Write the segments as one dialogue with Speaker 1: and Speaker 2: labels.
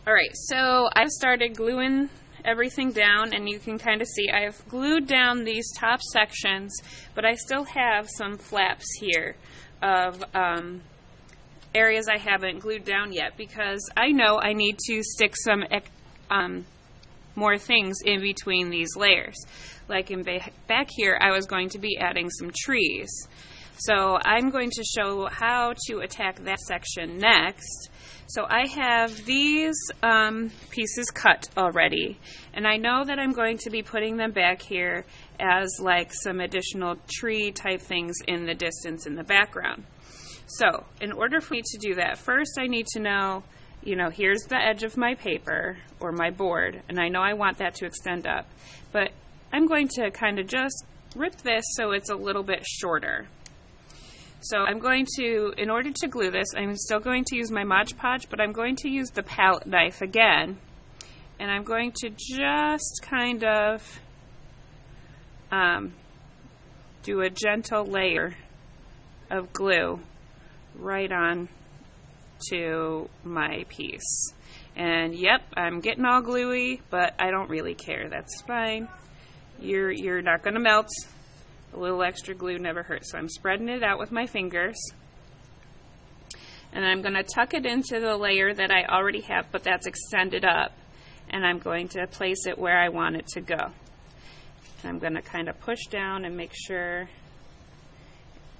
Speaker 1: Alright, so I've started gluing everything down, and you can kind of see I've glued down these top sections, but I still have some flaps here of areas I haven't glued down yet, because I know I need to stick some more things in between these layers. Like in back here, I was going to be adding some trees. So I'm going to show how to attack that section next. So I have these pieces cut already, and I know that I'm going to be putting them back here as like some additional tree type things in the distance in the background. So in order for me to do that, first I need to know, here's the edge of my paper or my board, and I know I want that to extend up, but I'm going to kind of just rip this so it's a little bit shorter. So I'm going to, in order to glue this, I'm still going to use my Mod Podge, but I'm going to use the palette knife again, and I'm going to just kind of do a gentle layer of glue right on to my piece. And yep, I'm getting all gluey, but I don't really care. That's fine. You're not going to melt. A little extra glue never hurts. So I'm spreading it out with my fingers, and I'm going to tuck it into the layer that I already have, but that's extended up, and I'm going to place it where I want it to go. And I'm going to kind of push down and make sure,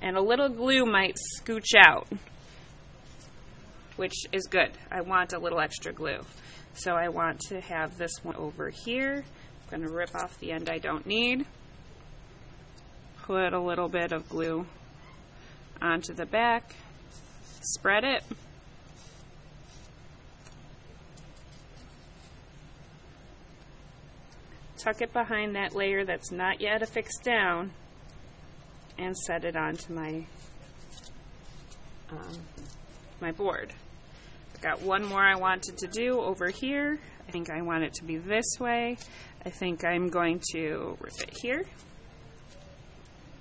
Speaker 1: and a little glue might scooch out, which is good. I want a little extra glue. So I want to have this one over here. I'm going to rip off the end I don't need. Put a little bit of glue onto the back. Spread it. Tuck it behind that layer that's not yet affixed down, and set it onto my my board. I've got one more I wanted to do over here. I think I want it to be this way. I think I'm going to rip it here.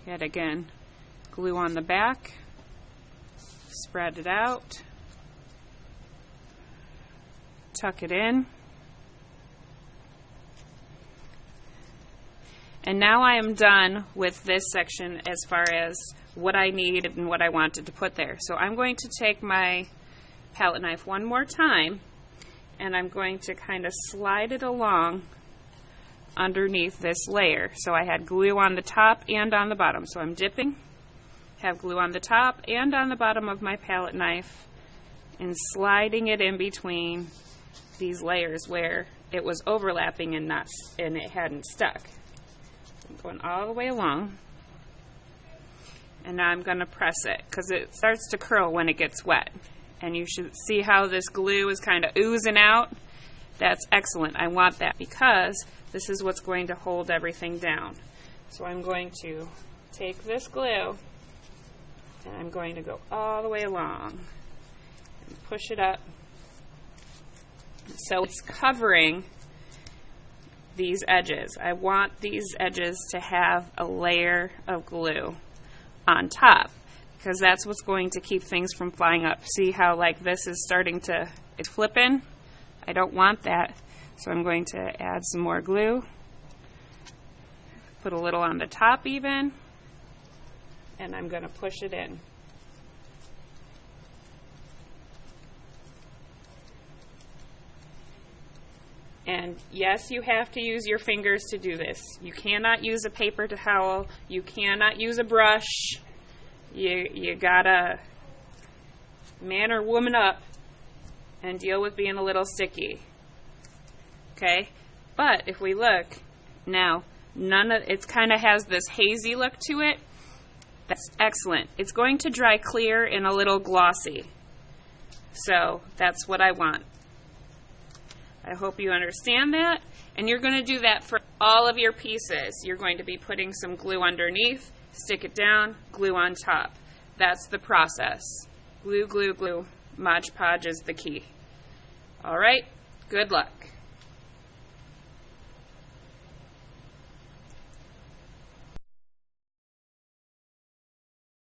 Speaker 1: Yet again, glue on the back, spread it out, tuck it in, and now I am done with this section as far as what I need and what I wanted to put there. So I'm going to take my palette knife one more time, and I'm going to kind of slide it along underneath this layer. So I had glue on the top and on the bottom. So I'm dipping, have glue on the top and on the bottom of my palette knife, and sliding it in between these layers where it was overlapping and it hadn't stuck. I'm going all the way along, and now I'm going to press it because it starts to curl when it gets wet. And you should see how this glue is kind of oozing out. That's excellent. I want that because this is what's going to hold everything down. So I'm going to take this glue, and I'm going to go all the way along and push it up so it's covering these edges. I want these edges to have a layer of glue on top, because that's what's going to keep things from flying up. See how like this is starting to, it's flipping? I don't want that. So I'm going to add some more glue, put a little on the top even, and I'm going to push it in. And yes, you have to use your fingers to do this. You cannot use a paper towel. You cannot use a brush. You gotta man or woman up and deal with being a little sticky. Okay? But if we look now, it kind of has this hazy look to it. That's excellent. It's going to dry clear and a little glossy. So that's what I want. I hope you understand that. And you're going to do that for all of your pieces. You're going to be putting some glue underneath, stick it down, glue on top. That's the process. Glue, glue, glue. Mod Podge is the key. All right, good luck.